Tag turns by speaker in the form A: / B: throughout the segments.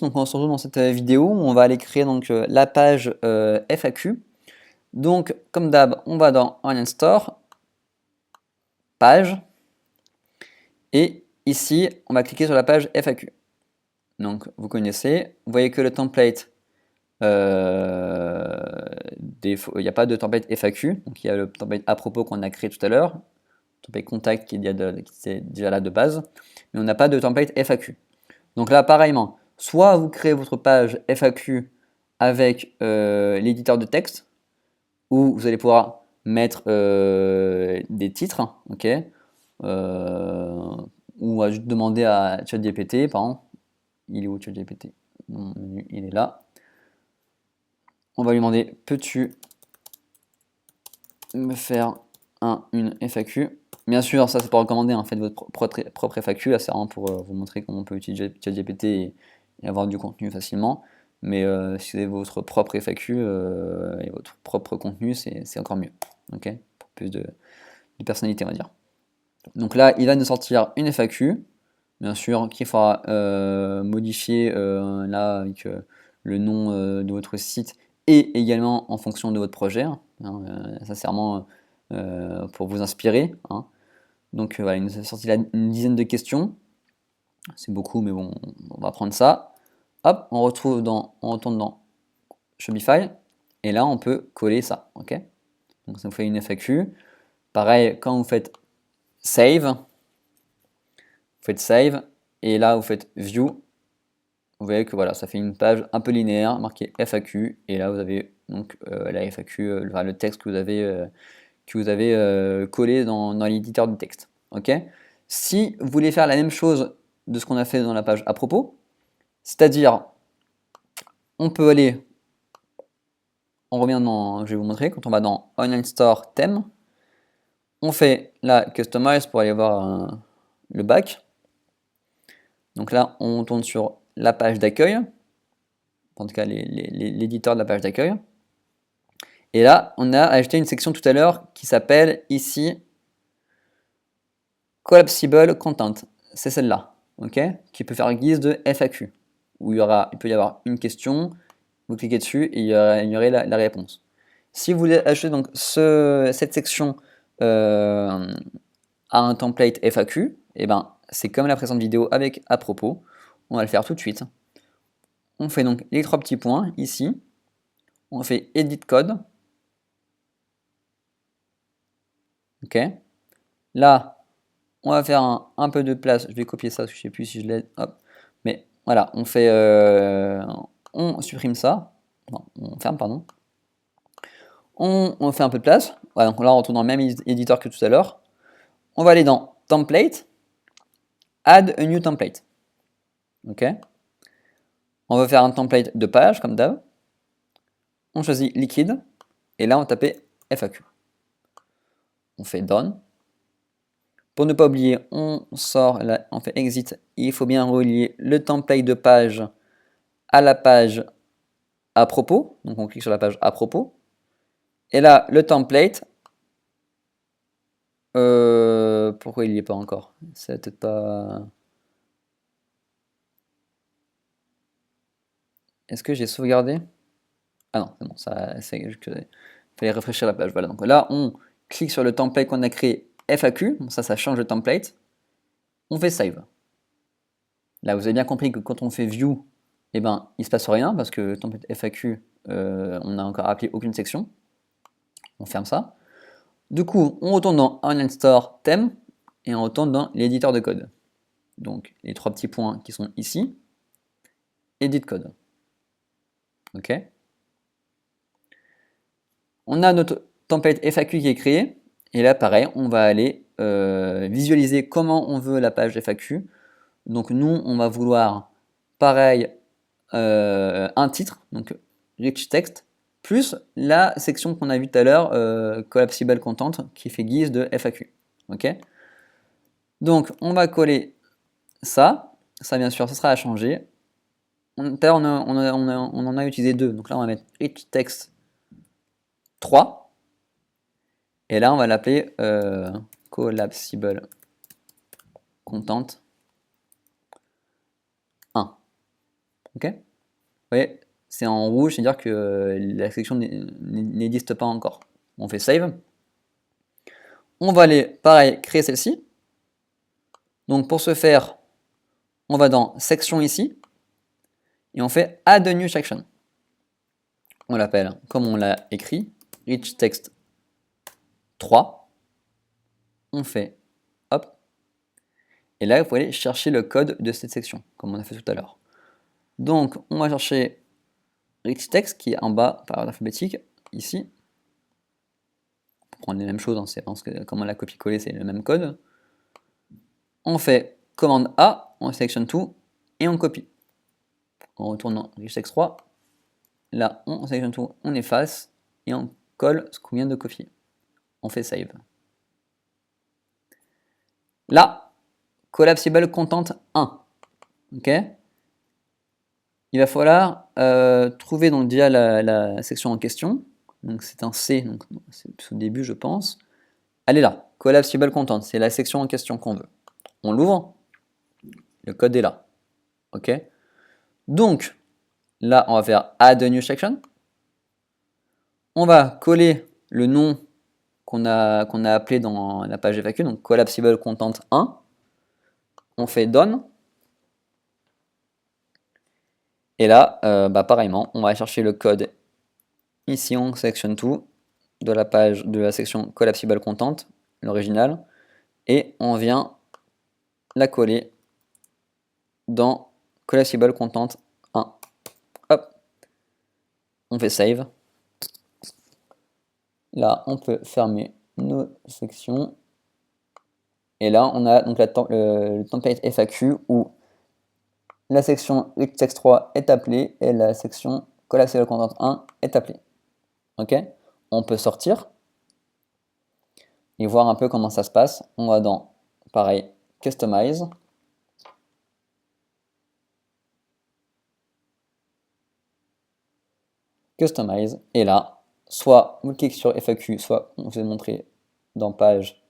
A: Donc on se retrouve dans cette vidéo où on va aller créer donc la page FAQ. Donc comme d'hab, on va dans Online Store, page, et ici on va cliquer sur la page FAQ. Donc vous connaissez, vous voyez que le template, il n'y a pas de template FAQ, donc il y a le template à propos qu'on a créé tout à l'heure, template contact qui est déjà là de base, mais on n'a pas de template FAQ. Donc là, pareillement, soit vous créez votre page FAQ avec l'éditeur de texte, où vous allez pouvoir mettre des titres, ok, ou à juste demander à ChatGPT, par exemple, il est où ChatGPT? Mon menu, il est là. On va lui demander, peux-tu me faire une FAQ? Bien sûr, ça c'est pas recommandé, hein, faites votre propre FAQ, là c'est vraiment pour vous montrer comment on peut utiliser ChatGPT et avoir du contenu facilement. Mais si vous avez votre propre FAQ et votre propre contenu, c'est encore mieux. Ok, pour plus de personnalité, on va dire. Donc là, il va nous sortir une FAQ, bien sûr, qu'il faudra modifier là avec le nom de votre site et également en fonction de votre projet, hein, sincèrement pour vous inspirer, hein. Donc voilà, il nous a sorti là une dizaine de questions, c'est beaucoup, mais bon, on va prendre ça. Hop, on retourne dans Shopify, et là on peut coller ça, ok? Donc ça vous fait une FAQ. Pareil, quand vous faites Save, et là vous faites View, vous voyez que voilà, ça fait une page un peu linéaire, marquée FAQ, et là vous avez donc la FAQ, le texte que vous avez collé dans l'éditeur de texte, ok? Si vous voulez faire la même chose de ce qu'on a fait dans la page à propos, c'est-à-dire, on peut aller, on revient dans, je vais vous montrer, quand on va dans Online Store Theme, on fait la Customize pour aller voir le back. Donc là, on tourne sur la page d'accueil, en tout cas l'éditeur de la page d'accueil. Et là, on a ajouté une section tout à l'heure qui s'appelle ici Collapsible Content. C'est celle-là, ok, qui peut faire guise de FAQ, où il peut y avoir une question, vous cliquez dessus et il y aurait la réponse. Si vous voulez ajouter donc cette section à un template FAQ, et ben c'est comme la précédente vidéo avec à propos. On va le faire tout de suite. On fait donc les trois petits points ici. On fait Edit Code. Ok. Là, on va faire un peu de place. Je vais copier ça, parce que je ne sais plus si je l'ai. Hop. Mais voilà, on supprime ça. Non, on ferme, pardon. On fait un peu de place. Voilà, donc là, on retourne dans le même éditeur que tout à l'heure. On va aller dans Template, Add a new template. Ok. On va faire un template de page, comme d'hab. On choisit liquide, et là, on tapait FAQ. On fait Done. Pour ne pas oublier, on sort, là, on fait Exit. Il faut bien relier le template de page à la page à propos. Donc on clique sur la page à propos. Et là, le template, pourquoi il n'y est pas encore? C'est peut-être pas... Est-ce que j'ai sauvegardé? Ah non, c'est bon, ça, il fallait rafraîchir la page. Voilà, donc là, on clique sur le template qu'on a créé FAQ. Bon, ça change le template. On fait Save. Là, vous avez bien compris que quand on fait View, eh ben, il ne se passe rien parce que le template FAQ, on n'a encore appelé aucune section. On ferme ça. Du coup, on retourne dans Online Store Theme et on retourne dans l'éditeur de code. Donc, les trois petits points qui sont ici. Edit Code. Ok. On a notre template FAQ qui est créé. Et là, pareil, on va aller visualiser comment on veut la page FAQ. Donc, nous, on va vouloir, pareil, un titre, donc rich text, plus la section qu'on a vue tout à l'heure, collapsible content, qui fait guise de FAQ. Ok. Donc, on va coller ça. Ça, bien sûr, ça sera à changer. Tout à l'heure, on en a utilisé deux. Donc là, on va mettre rich text 3. Et là, on va l'appeler collapsible content 1. Ok? Vous voyez, c'est en rouge, c'est-à-dire que la section n'existe pas encore. On fait save. On va aller, pareil, créer celle-ci. Donc pour ce faire, on va dans section ici, et on fait add a new section. On l'appelle, comme on l'a écrit, rich text 3. On fait, hop, et là vous pouvez aller chercher le code de cette section, comme on a fait tout à l'heure. Donc on va chercher rich text qui est en bas par ordre alphabétique, ici. Pour prendre les mêmes choses, hein, c'est parce que comme on l'a copié-collé, c'est le même code. On fait commande A, on sélectionne tout, et on copie. En retournant rich text 3, là on sélectionne tout, on efface, et on colle ce qu'on vient de copier. On fait save. Là, collapsible content 1. Ok. Il va falloir trouver donc déjà la section en question. Donc c'est un C, donc c'est au début je pense. Elle est là, collapsible content, c'est la section en question qu'on veut. On l'ouvre, le code est là. Ok. Donc là on va faire add a new section. On va coller le nom qu'on a appelé dans la page FAQ, donc collapsible content 1. On fait done. Et là, pareillement, on va chercher le code. Ici, on sélectionne tout de la page de la section collapsible content, l'original, et on vient la coller dans collapsible content 1. Hop, on fait save. Là, on peut fermer nos sections. Et là, on a donc le template FAQ où la section text 3 est appelée et la section collapsible content 1 est appelée. Ok, on peut sortir et voir un peu comment ça se passe. On va dans, pareil, Customize. Customize. Et là, soit on clique sur FAQ, soit on vous montrer dans Page.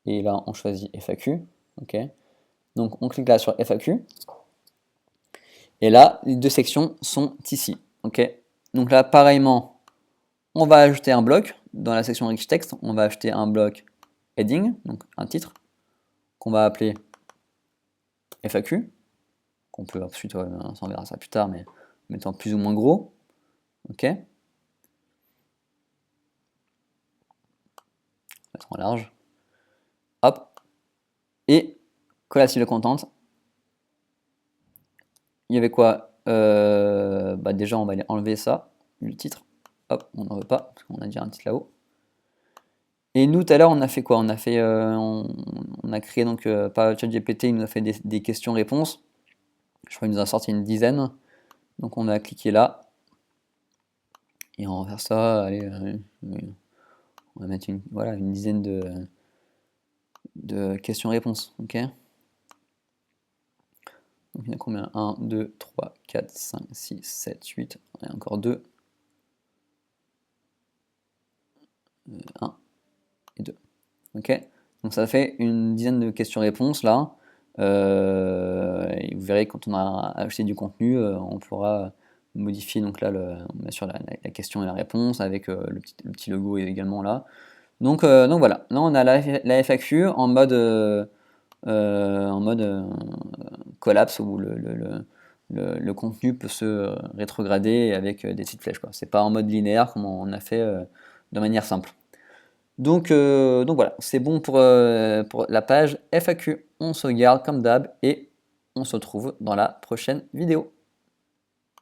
A: Et là, on choisit FAQ. Ok. Donc, on clique là sur FAQ. Et là, les deux sections sont ici. Ok. Donc là, pareillement, on va ajouter un bloc. Dans la section Rich Text, on va ajouter un bloc Heading, donc un titre, qu'on va appeler FAQ. Qu'on peut ensuite, on verra ça plus tard, mais mettant plus ou moins gros. Ok. Mettre en large. Hop. Et collapsible content. Il y avait quoi déjà, on va aller enlever ça, le titre. Hop, on n'en veut pas, parce qu'on a déjà un titre là-haut. Et nous, tout à l'heure, on a fait quoi? On a fait, on a créé donc par ChatGPT, il nous a fait des questions-réponses. Je crois qu'il nous a sorti une dizaine. Donc on a cliqué là. Et on va faire ça. Allez, on va mettre une dizaine de questions-réponses. Ok. Donc il y en a combien? 1, 2, 3, 4, 5, 6, 7, 8. Et encore 2. 1 et 2. Ok. Donc ça fait une dizaine de questions-réponses là. Et vous verrez quand on a ajouté du contenu, on pourra modifier donc là bien sûr la question et la réponse avec le petit logo également là. Donc voilà, là on a la FAQ en mode collapse où le contenu peut se rétrograder avec des petites flèches. C'est pas en mode linéaire comme on a fait de manière simple. Donc voilà, c'est bon pour la page FAQ. On sauvegarde comme d'hab et on se retrouve dans la prochaine vidéo.